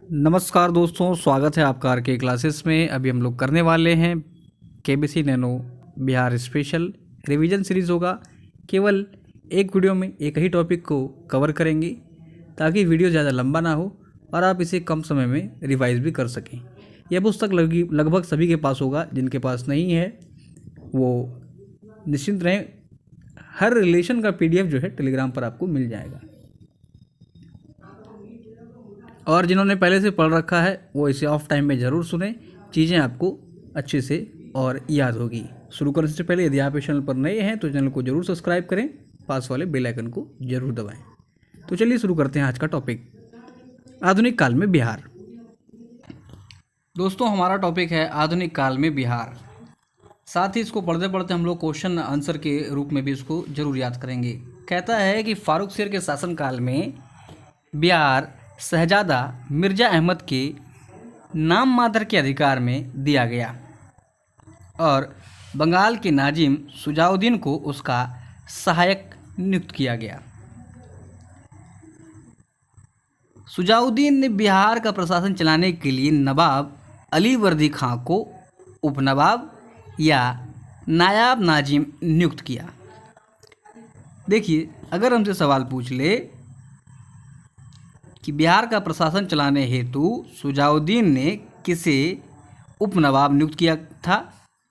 नमस्कार दोस्तों, स्वागत है आपका आर के क्लासेस में। अभी हम लोग करने वाले हैं KBC nano Bihar special revision series होगा। केवल एक वीडियो में एक ही टॉपिक को कवर करेंगे ताकि वीडियो ज़्यादा लंबा ना हो और आप इसे कम समय में रिवाइज भी कर सकें। यह पुस्तक लगभग सभी के पास होगा, जिनके पास नहीं है वो निश्चिंत रहें, हर रिलेशन का PDF जो है टेलीग्राम पर आपको मिल जाएगा। और जिन्होंने पहले से पढ़ रखा है वो इसे ऑफ टाइम में ज़रूर सुने, चीज़ें आपको अच्छे से और याद होगी। शुरू करने से पहले यदि आप इस चैनल पर नए हैं तो चैनल को ज़रूर सब्सक्राइब करें, पास वाले बेल आइकन को ज़रूर दबाएं। तो चलिए शुरू करते हैं आज का टॉपिक, आधुनिक काल में बिहार। दोस्तों, हमारा टॉपिक है आधुनिक काल में बिहार। साथ ही इसको पढ़ते पढ़ते हम लोग क्वेश्चन आंसर के रूप में भी इसको जरूर याद करेंगे। कहता है कि फारूक शेर के शासनकाल में बिहार शहजादा मिर्ज़ा अहमद के नाम मात्र के अधिकार में दिया गया और बंगाल के नाजिम सुजाउद्दीन को उसका सहायक नियुक्त किया गया। सुजाउद्दीन ने बिहार का प्रशासन चलाने के लिए नवाब अली वर्दी खां को उपनवाब या नायाब नाजिम नियुक्त किया। देखिए, अगर हमसे सवाल पूछ ले कि बिहार का प्रशासन चलाने हेतु सुजाउद्दीन ने किसे उपनवाब नियुक्त किया था,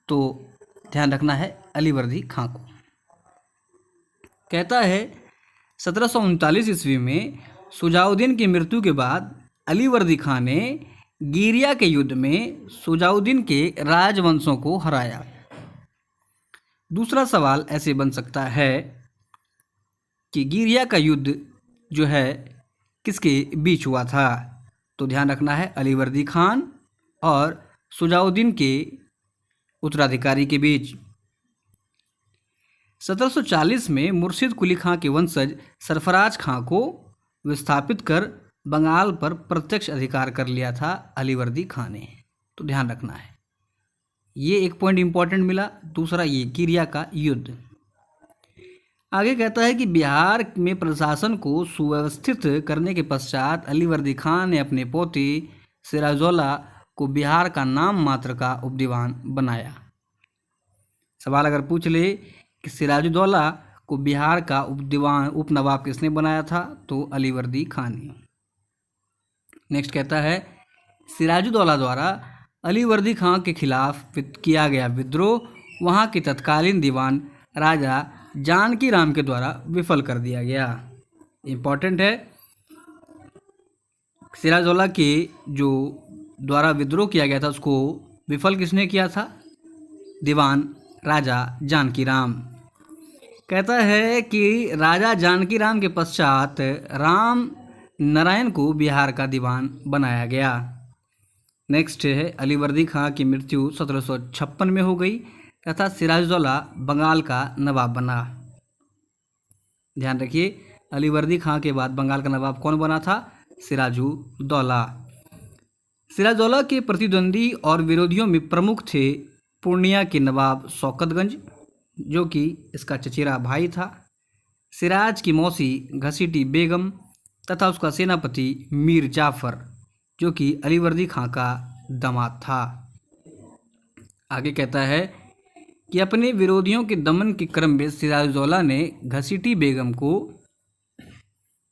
तो ध्यान रखना है अली वर्दी खां को। कहता है 1739 ईस्वी में सुजाउद्दीन की मृत्यु के बाद अली वर्दी खां ने गिरिया के युद्ध में सुजाउद्दीन के राजवंशों को हराया। दूसरा सवाल ऐसे बन सकता है कि गिरिया का युद्ध जो है किसके बीच हुआ था, तो ध्यान रखना है अली वर्दी खान और सुजाउद्दीन के उत्तराधिकारी के बीच। 1740 में मुर्शिद कुली खां के वंशज सरफराज खां को विस्थापित कर बंगाल पर प्रत्यक्ष अधिकार कर लिया था अली वर्दी खां ने, तो ध्यान रखना है। ये एक पॉइंट इंपॉर्टेंट मिला। दूसरा ये गिरिया का युद्ध। आगे कहता है कि बिहार में प्रशासन को सुव्यवस्थित करने के पश्चात अली वर्दी खान ने अपने पोते सिराजुद्दौला को बिहार का नाम मात्र का उपदीवान बनाया। सवाल अगर पूछ ले कि सिराजुद्दौला को बिहार का उपनवाब किसने बनाया था, तो अली वर्दी खान ने। नेक्स्ट कहता है सिराजुद्दौला द्वारा अली वर्दी खान के खिलाफ किया गया विद्रोह वहाँ के तत्कालीन दीवान राजा जानकी राम के द्वारा विफल कर दिया गया। इम्पॉर्टेंट है, सिराजुद्दौला के जो द्वारा विद्रोह किया गया था उसको विफल किसने किया था? दीवान राजा जानकी राम। कहता है कि राजा जानकी राम के पश्चात राम नारायण को बिहार का दीवान बनाया गया। नेक्स्ट है अली वर्दी खां की मृत्यु 1756 में हो गई तथा सिराजुद्दौला बंगाल का नवाब बना। ध्यान रखिए, अली वर्दी खां के बाद बंगाल का नवाब कौन बना था? सिराजुद्दौला। सिराजुद्दौला के प्रतिद्वंदी और विरोधियों में प्रमुख थे पूर्णिया के नवाब शौकतगंज, जो कि इसका चचेरा भाई था, सिराज की मौसी घसीटी बेगम तथा उसका सेनापति मीर जाफर, जो कि अली वर्दी खां का दामाद था। आगे कहता है कि अपने विरोधियों के दमन के क्रम में सिराजुद्दौला ने घसीटी बेगम को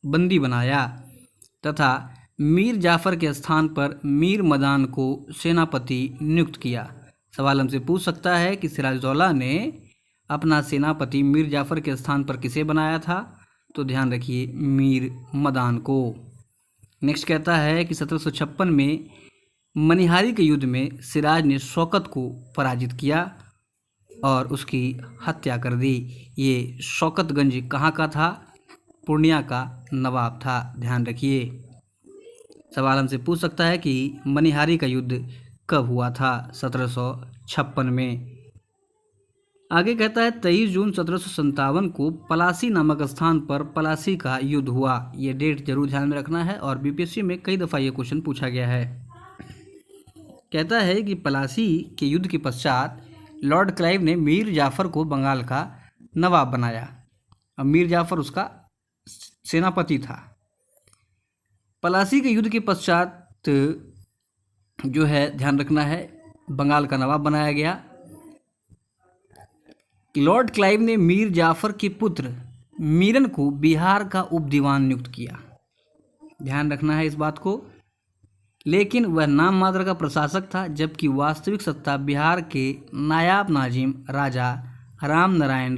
बंदी बनाया तथा मीर जाफर के स्थान पर मीर मदान को सेनापति नियुक्त किया। सवाल हमसे पूछ सकता है कि सिराजुद्दौला ने अपना सेनापति मीर जाफर के स्थान पर किसे बनाया था, तो ध्यान रखिए मीर मदान को। नेक्स्ट कहता है कि 1756 में मनिहारी के युद्ध में सिराज ने शौकत को पराजित किया और उसकी हत्या कर दी। ये शौकतगंज कहाँ का था? पूर्णिया का नवाब था, ध्यान रखिए। सवाल हमसे पूछ सकता है कि मनिहारी का युद्ध कब हुआ था? 1756 में। आगे कहता है 23 जून 1757 को पलासी नामक स्थान पर पलासी का युद्ध हुआ। ये डेट जरूर ध्यान में रखना है और बीपीएससी में कई दफ़ा ये क्वेश्चन पूछा गया है। कहता है कि पलासी के युद्ध के पश्चात लॉर्ड क्लाइव ने मीर जाफर को बंगाल का नवाब बनाया और मीर जाफर उसका सेनापति था। पलासी के युद्ध के पश्चात जो है ध्यान रखना है बंगाल का नवाब बनाया गया। लॉर्ड क्लाइव ने मीर जाफर के पुत्र मीरन को बिहार का उप दीवान नियुक्त किया। ध्यान रखना है इस बात को। लेकिन वह नाम मात्र का प्रशासक था, जबकि वास्तविक सत्ता बिहार के नायाब नाजिम राजा रामनारायण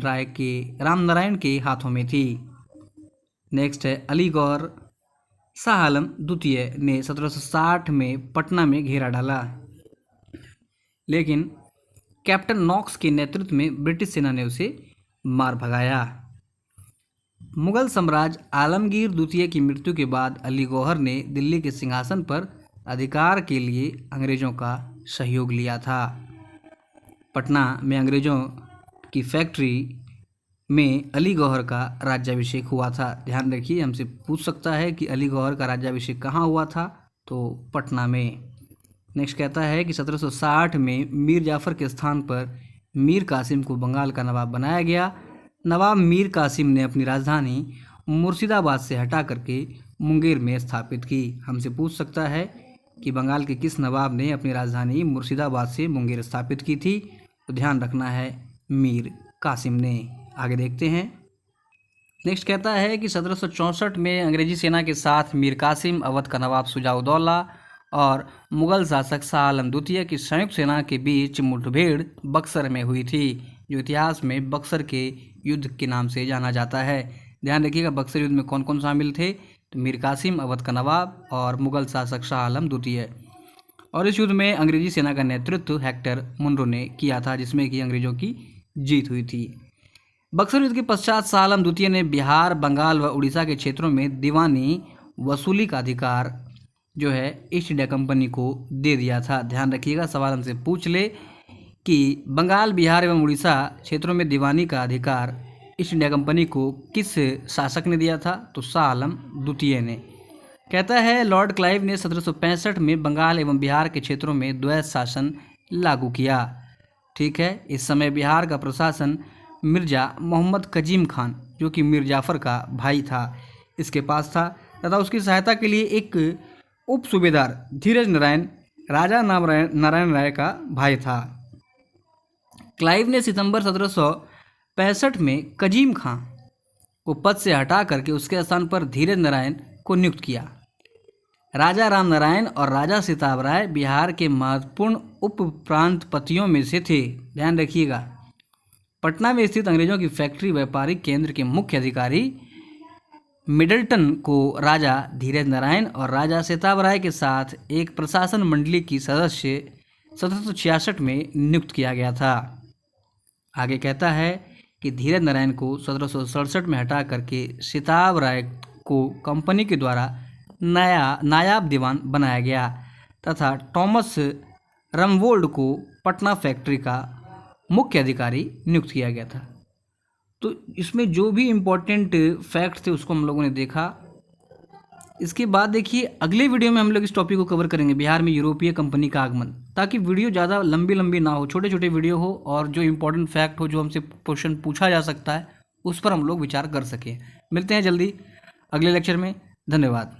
के हाथों में थी। नेक्स्ट है अलीगौर शाह आलम द्वितीय ने 1760 में पटना में घेरा डाला, लेकिन कैप्टन नॉक्स के नेतृत्व में ब्रिटिश सेना ने उसे मार भगाया। मुगल सम्राट आलमगीर द्वितीय की मृत्यु के बाद अली गौहर ने दिल्ली के सिंहासन पर अधिकार के लिए अंग्रेजों का सहयोग लिया था। पटना में अंग्रेजों की फैक्ट्री में अली गौहर का राज्याभिषेक हुआ था। ध्यान रखिए, हमसे पूछ सकता है कि अली गौहर का राज्याभिषेक कहाँ हुआ था, तो पटना में। नेक्स्ट कहता है कि 1760 में मीर जाफर के स्थान पर मीर कासिम को बंगाल का नवाब बनाया गया। नवाब मीर कासिम ने अपनी राजधानी मुर्शिदाबाद से हटा करके मुंगेर में स्थापित की। हमसे पूछ सकता है कि बंगाल के किस नवाब ने अपनी राजधानी मुर्शिदाबाद से मुंगेर स्थापित की थी, तो ध्यान रखना है मीर कासिम ने। आगे देखते हैं। नेक्स्ट कहता है कि 1764 में अंग्रेजी सेना के साथ मीर कासिम, अवध का नवाब शुजाउद्दौला और मुगल शासक शाह आलम द्वितीय की संयुक्त सेना के बीच मुठभेड़ बक्सर में हुई थी, जो इतिहास में बक्सर के युद्ध के नाम से जाना जाता है। ध्यान रखिएगा बक्सर युद्ध में कौन कौन शामिल थे, तो मीर कासिम, अवध का नवाब और मुगल शासक शाह आलम द्वितीय। और इस युद्ध में अंग्रेजी सेना का नेतृत्व हेक्टर मुनरो ने किया था, जिसमें कि अंग्रेजों की जीत हुई थी। बक्सर युद्ध के पश्चात शाह आलम द्वितीय ने बिहार, बंगाल व उड़ीसा के क्षेत्रों में दीवानी वसूली का अधिकार जो है ईस्ट इंडिया कंपनी को दे दिया था। ध्यान रखिएगा, सवाल हमसे पूछ ले कि बंगाल, बिहार एवं उड़ीसा क्षेत्रों में दीवानी का अधिकार ईस्ट इंडिया कंपनी को किस शासक ने दिया था, तो शाह आलम द्वितीय ने। कहता है लॉर्ड क्लाइव ने 1765 में बंगाल एवं बिहार के क्षेत्रों में द्वैत शासन लागू किया। ठीक है, इस समय बिहार का प्रशासन मिर्जा मोहम्मद कजीम खान, जो कि मीर जाफर का भाई था, इसके पास था, तथा उसकी सहायता के लिए एक उप सूबेदार धीरज नारायण राजा नारायण राय का भाई था। क्लाइव ने सितंबर 1765 में कजीम खां को पद से हटा करके उसके स्थान पर धीरज नारायण को नियुक्त किया। राजा राम नारायण और राजा सिताब राय बिहार के महत्वपूर्ण उप प्रांतपतियों में से थे। ध्यान रखिएगा, पटना में स्थित अंग्रेजों की फैक्ट्री व्यापारिक केंद्र के मुख्य अधिकारी मिडलटन को राजा धीरज नारायण और राजा सिताब राय के साथ एक प्रशासन मंडली की सदस्य 1766 में नियुक्त किया गया था। आगे कहता है कि धीरज नारायण को 1767 में हटा करके सिताब राय को कंपनी के द्वारा नायाब दीवान बनाया गया तथा थॉमस रमवोल्ड को पटना फैक्ट्री का मुख्य अधिकारी नियुक्त किया गया था। तो इसमें जो भी इम्पोर्टेंट फैक्ट थे उसको हम लोगों ने देखा। इसके बाद देखिए अगले वीडियो में हम लोग इस टॉपिक को कवर करेंगे, बिहार में यूरोपीय कंपनी का आगमन, ताकि वीडियो ज़्यादा लंबी ना हो, छोटे छोटे वीडियो हो और जो इम्पोर्टेंट फैक्ट हो, जो हमसे क्वेश्चन पूछा जा सकता है, उस पर हम लोग विचार कर सकें। मिलते हैं जल्दी अगले लेक्चर में। धन्यवाद।